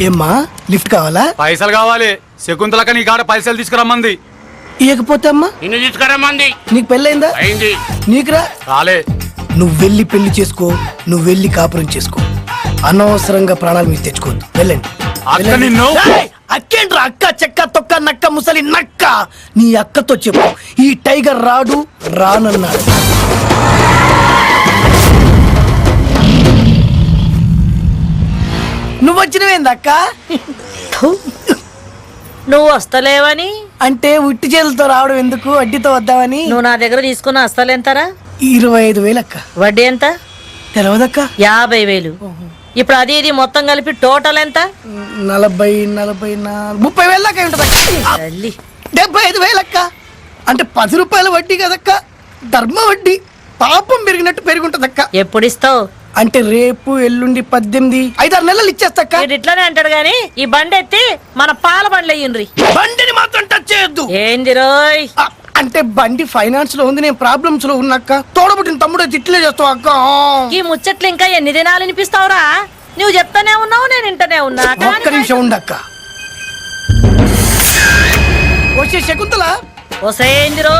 ఏమ్మా లిఫ్ట్ కావాలా? పైసలు కావాలి. శకుంతలక నీ కాడ పైసలు తీసుకురమ్మంది. ఇవ్వకపోతే అమ్మా నిన్ను తీసుకురమ్మంది. నీకు పెళ్ళైందా? అయింది. నీకురా? రాలే. నువ్వు వెళ్ళి పెళ్లి చేసుకో, నువ్వు వెళ్ళి కాపురం చేసుకో. అనవసరంగా ప్రాణాలు మీరు తెచ్చుకోవద్దు. వెళ్ళండి. అక్క నిన్ను. అక్కేంట్రా అక్క, చెక్క తొక్క నక్క ముసలి నక్క. నీ అక్కతో చెప్పు, ఈ టైగర్ రాడు రానన్నాడు. నువ్వు వచ్చినవేంది అక్క? నువ్వు వస్తలేవని అంటే ఉట్టి చేతులతో రావడం ఎందుకు, వడ్డీతో వద్దామని. నువ్వు నా దగ్గర తీసుకున్న వస్తలేంతరా? 25,000 అక్క. వడ్డీ ఎంత? తెలవదక్క. 50,000. ఇప్పుడు అది ఇది మొత్తం కలిపి టోటల్ ఎంత? 30,000 దాకా ఉంటదక్క. తల్లి. 75,000 అక్క. అంటే 10 రూపాయల వడ్డీ కదక్క, ధర్మ వడ్డీ. పాపం పెరిగినట్టు పెరుగుంటదక్క. ఎప్పుడు ఇస్తావు? అంటే రేపు ఎల్లుండి 18 5-6 నెలలు ఇచ్చేస్తక్క. వీడు ఇట్లానే అంటాడు గాని ఈ బండి ఎత్తి మన పాల బండ్లు అయ్యిండ్రి. బండిని మాత్రం టచ్ చేయొద్దు. ఏంది రోయ్? అంటే బండి ఫైనాన్స్ లో ఉంది, నేను ప్రాబ్లమ్స్ లో ఉన్నక్క. తోడబుట్టిన తమ్ముడు తిట్లే చేస్తావు అక్క. ఈ ముచ్చట్లు ఇంకా ఎన్ని దినాలు వినిపిస్తావురా? నువ్వు చెప్తానే ఉన్నావు, నేను వింటనే ఉన్నా. ఒక్క నిమిషం ఉండక్క. వచ్చే శకుంతల, వసేంది రో?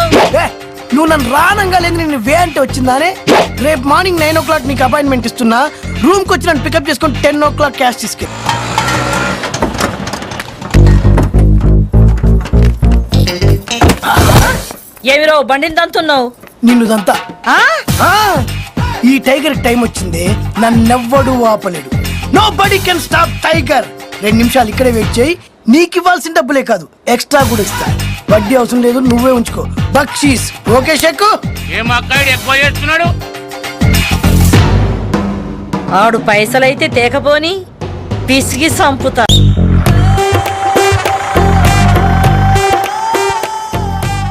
నువ్వు నన్ను రానంగా లేదు, నేను వే అంటే వచ్చిందానే. రేపు మార్నింగ్ 9 o'clock నీకు అపాయింట్మెంట్ ఇస్తున్నా. రూమ్ కి వచ్చి నన్ను పికప్ చేసుకొని 10 o'clock క్యాష్ తీసుకెళ్ళి. ఏమిరో బండిని దంతున్నావు? నిన్నుదంతా ఈ టైగర్ టైం వచ్చింది, నన్నెవ్వడు ఆపలేడు. Nobody can stop tiger. 2 నిమిషాలు ఇక్కడే వెయిట్ చేయి. నీకు ఇవ్వాల్సిన డబ్బులే కాదు, ఎక్స్ట్రా కూడా ఇస్తా. వడ్డీ అవసరం లేదు, నువ్వే ఉంచుకో. బక్షీస్. ఓకే షెక్కు? ఏం అక్కాడు ఎక్కువ చేస్తున్నాడు? ఆడు పైసలైతే తేకపోని పిసిగి సంపుతా.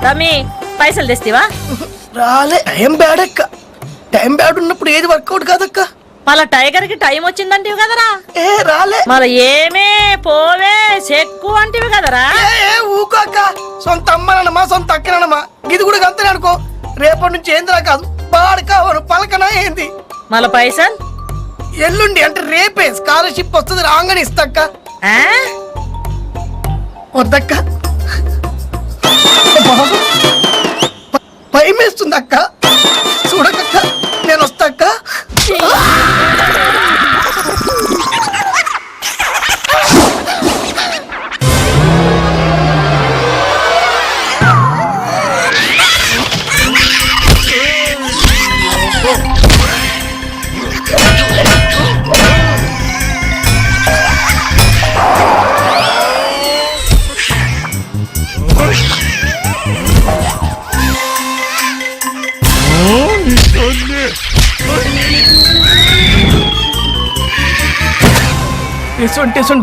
తమ్మి పైసలు తెస్తేవా? రాలే. టైం బ్యాడ్ అక్క. టైం బ్యాడ్ ఉన్నప్పుడు ఏది వర్కౌట్ కాదక్క. మళ్ళా టైగర్ కి టైం వచ్చిందంటివి కదరా? ఏ రాలే. మళ్ళా ఏమే పోవే చెక్కు అంటివి కదరా? ఊకో అక్క. సొంత అమ్మనమ్మా, సొంత అక్కనమ్మా. ఇది కూడా అంతనే అనుకో. రేపటి నుంచి ఏందిరా కాదు, పాడకావను పలకనా ఏంది. మళ్ళా పైసలు ఎల్లుండి అంటే రేపే స్కాలర్షిప్ వస్తుంది, రాగానే ఇస్తాక్క. వద్దక్క, భయమేస్తుంది అక్క. చూడకక్క, నేను వస్తాక్క.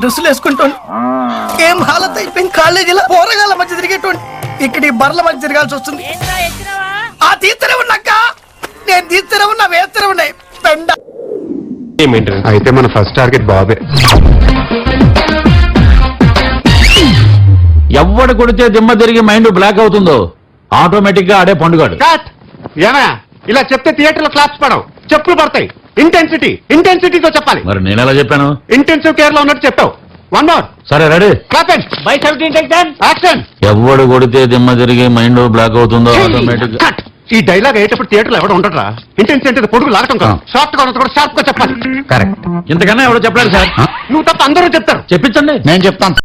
డ్రెస్సులు వేసుకుంటాను. ఏం హాలత్ అయిపోయింది. కాలేజీలో పోరగాళ్ళ మధ్య తిరిగేటువంటి ఇక్కడ ఈ బర్ల మధ్య తిరగాల్సి వస్తుంది. ఆ తీస్తూనే ఉన్నాక, నేను తీస్తూనే ఉన్నా, వేస్తూనే ఉన్నాయి. పెండ అయితే మన ఫస్ట్ టార్గెట్ బాబే. ఎవడు కొడితే దిమ్మ తిరిగి మైండ్ బ్లాక్ అవుతుందో ఆటోమేటిక్ గా ఆడే పండుగాడు. ఏమయ్యా ఇలా చెప్తే థియేటర్ లో క్లాప్స్ పడవు, చెప్పులు పడతాయి. ఇంటెన్సిటీతో చెప్పాలి. మరి నేను ఎలా చెప్పాను? ఇంటెన్సివ్ కేర్ లో ఉన్నట్టు చెప్పావు. One more. సరే రెడీ. ఎవడు కొడితే దిమ్మ తిరిగి మైండ్ బ్లాక్ అవుతుందో ఆటోమేటిక్. ఈ డైలాగ్ అయ్యేటప్పుడు థియేటర్ లో ఎవడు ఉండరా? ఇంటెన్సిటీ పొడుగు లాగటం కాదు, షార్ట్ గా ఉన్నది కూడా షార్ప్ గా చెప్పాలి. కరెక్ట్. ఇంతకన్నా ఎవడో చెప్పలేదు సార్. నువ్వు తప్ప అందరూ చెప్తారు. చెప్పించండి, నేను చెప్తాను.